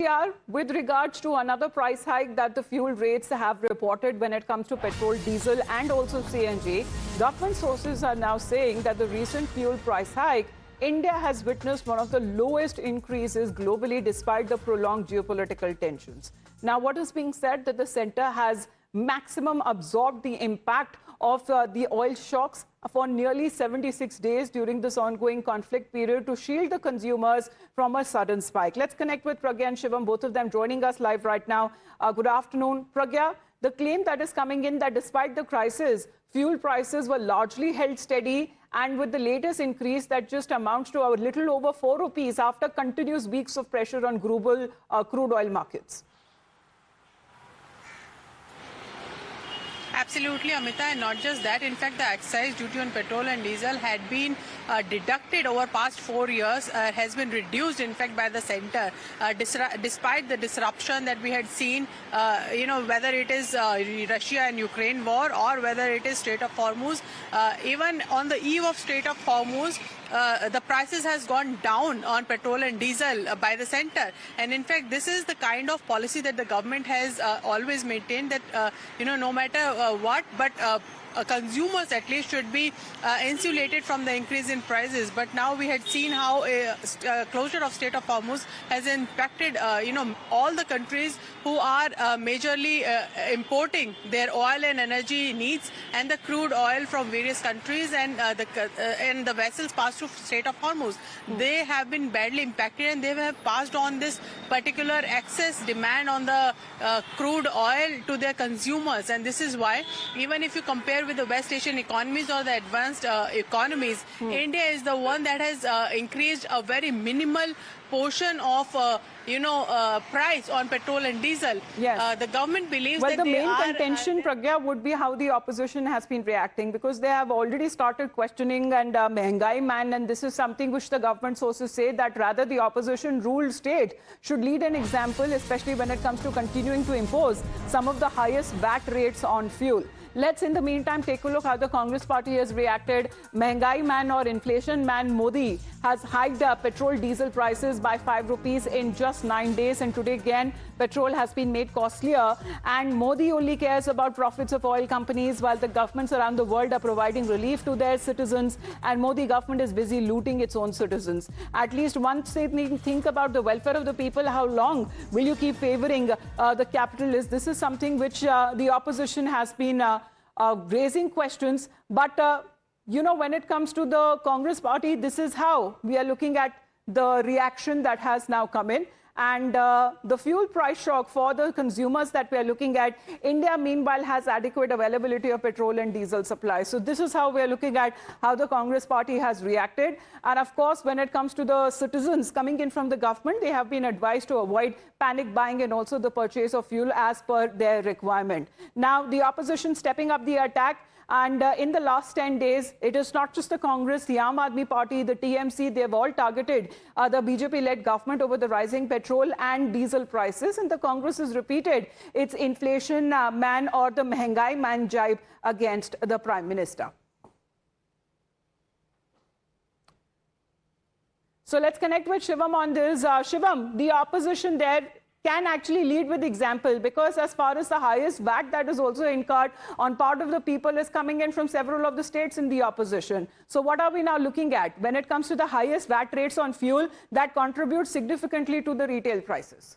are with regards to another price hike that the fuel rates have reported when it comes to petrol, diesel and also CNG. Government sources are now saying that the recent fuel price hike, India has witnessed one of the lowest increases globally despite the prolonged geopolitical tensions. Now, what is being said that the center has maximum absorbed the impact of the oil shocks for nearly 76 days during this ongoing conflict period to shield the consumers from a sudden spike. Let's connect with Pragya and Shivam, both of them joining us live right now. Good afternoon. Pragya, the claim that is coming in that despite the crisis, fuel prices were largely held steady, and with the latest increase that just amounts to a little over 4 rupees after continuous weeks of pressure on global crude oil markets. Absolutely, Amita, and not just that. In fact, the excise duty on petrol and diesel had been deducted over past 4 years, has been reduced, in fact, by the center. Despite the disruption that we had seen, whether it is Russia and Ukraine war or whether it is Strait of Hormuz, even on the eve of Strait of Hormuz, the prices has gone down on petrol and diesel by the center. And in fact, this is the kind of policy that the government has always maintained, that, no matter what, but consumers at least should be insulated from the increase in prices. But now we had seen how a closure of Strait of Hormuz has impacted, all the countries who are majorly importing their oil and energy needs and the crude oil from various countries, and the vessels passed through Strait of Hormuz. They have been badly impacted, and they have passed on this particular excess demand on the crude oil to their consumers. And this is why, even if you compare with the West Asian economies or the advanced economies, India is the one that has increased a very minimal portion of price on petrol and diesel. Yes. The government believes well, that the main contention, Pragya, would be how the opposition has been reacting, because they have already started questioning and Mehengai man, and this is something which the government sources say that rather the opposition-ruled state should lead an example, especially when it comes to continuing to impose some of the highest VAT rates on fuel. Let's, in the meantime, take a look how the Congress party has reacted. Mehengai man or inflation man Modi has hiked petrol diesel prices by 5 rupees in just 9 days. And today, again, petrol has been made costlier. And Modi only cares about profits of oil companies, while the governments around the world are providing relief to their citizens. And Modi government is busy looting its own citizens. At least once they think about the welfare of the people, how long will you keep favoring the capitalists? This is something which the opposition has been raising questions. But, when it comes to the Congress party, this is how we are looking at the reaction that has now come in. And the fuel price shock for the consumers that we are looking at, India, meanwhile, has adequate availability of petrol and diesel supply. So this is how we are looking at how the Congress party has reacted. And of course, when it comes to the citizens coming in from the government, they have been advised to avoid panic buying and also the purchase of fuel as per their requirement. Now, the opposition stepping up the attack. And in the last 10 days, it is not just the Congress, the Aam Aadmi Party, the TMC, they have all targeted the BJP-led government over the rising petrol and diesel prices. And the Congress has repeated its inflation man or the Mehengai man jibe against the Prime Minister. So let's connect with Shivam on this. Shivam, the opposition there can actually lead with example, because as far as the highest VAT that is also incurred on part of the people is coming in from several of the states in the opposition. So what are we now looking at when it comes to the highest VAT rates on fuel that contribute significantly to the retail prices?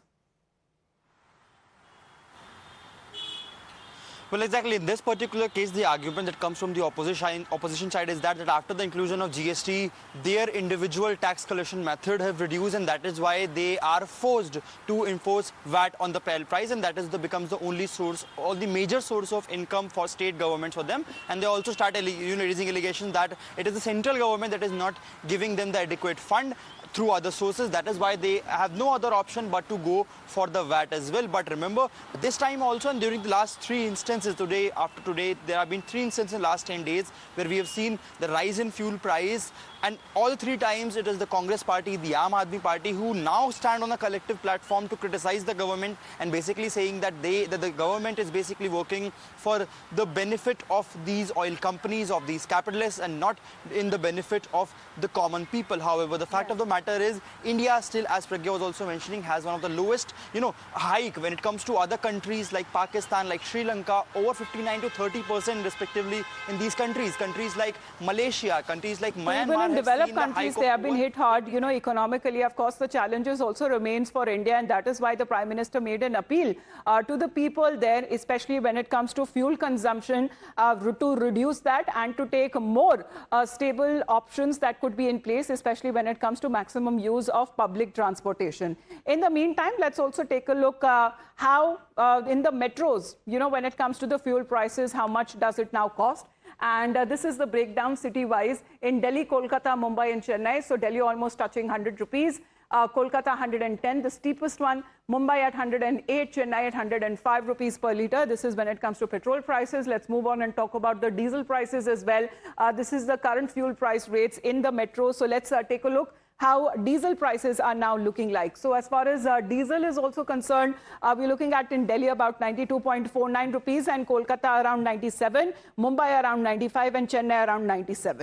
Well, exactly. In this particular case, the argument that comes from the opposition side is that after the inclusion of GST, their individual tax collection method have reduced, and that is why they are forced to enforce VAT on the price, and that becomes the only source or the major source of income for state governments for them. And they also start raising allegations that it is the central government that is not giving them the adequate fund through other sources. That is why they have no other option but to go for the VAT as well. But remember, this time also, and during the last 3 instances after today, there have been 3 instances in the last 10 days where we have seen the rise in fuel price. And all 3 times it is the Congress party, the Aam Aadmi Party, who now stand on a collective platform to criticize the government and basically saying that the government is basically working for the benefit of these oil companies, of these capitalists, and not in the benefit of the common people. However, the fact of the matter matter is India still, as Pragya was also mentioning, has one of the lowest, hike when it comes to other countries like Pakistan, like Sri Lanka, over 59 to 30% respectively in these countries. Countries like Malaysia, countries like Myanmar. Even in have developed seen the countries, hike they of have been over hit hard, economically. Of course, the challenges also remains for India, and that is why the Prime Minister made an appeal to the people there, especially when it comes to fuel consumption, to reduce that and to take more stable options that could be in place, especially when it comes to maximum use of public transportation. In the meantime, let's also take a look how in the metros, when it comes to the fuel prices, how much does it now cost? And this is the breakdown city-wise in Delhi, Kolkata, Mumbai and Chennai. So Delhi almost touching 100 rupees, Kolkata 110, the steepest one, Mumbai at 108, Chennai at 105 rupees per litre. This is when it comes to petrol prices. Let's move on and talk about the diesel prices as well. This is the current fuel price rates in the metro. So let's take a look how diesel prices are now looking like. So as far as diesel is also concerned, we're looking at in Delhi about 92.49 rupees and Kolkata around 97, Mumbai around 95 and Chennai around 97.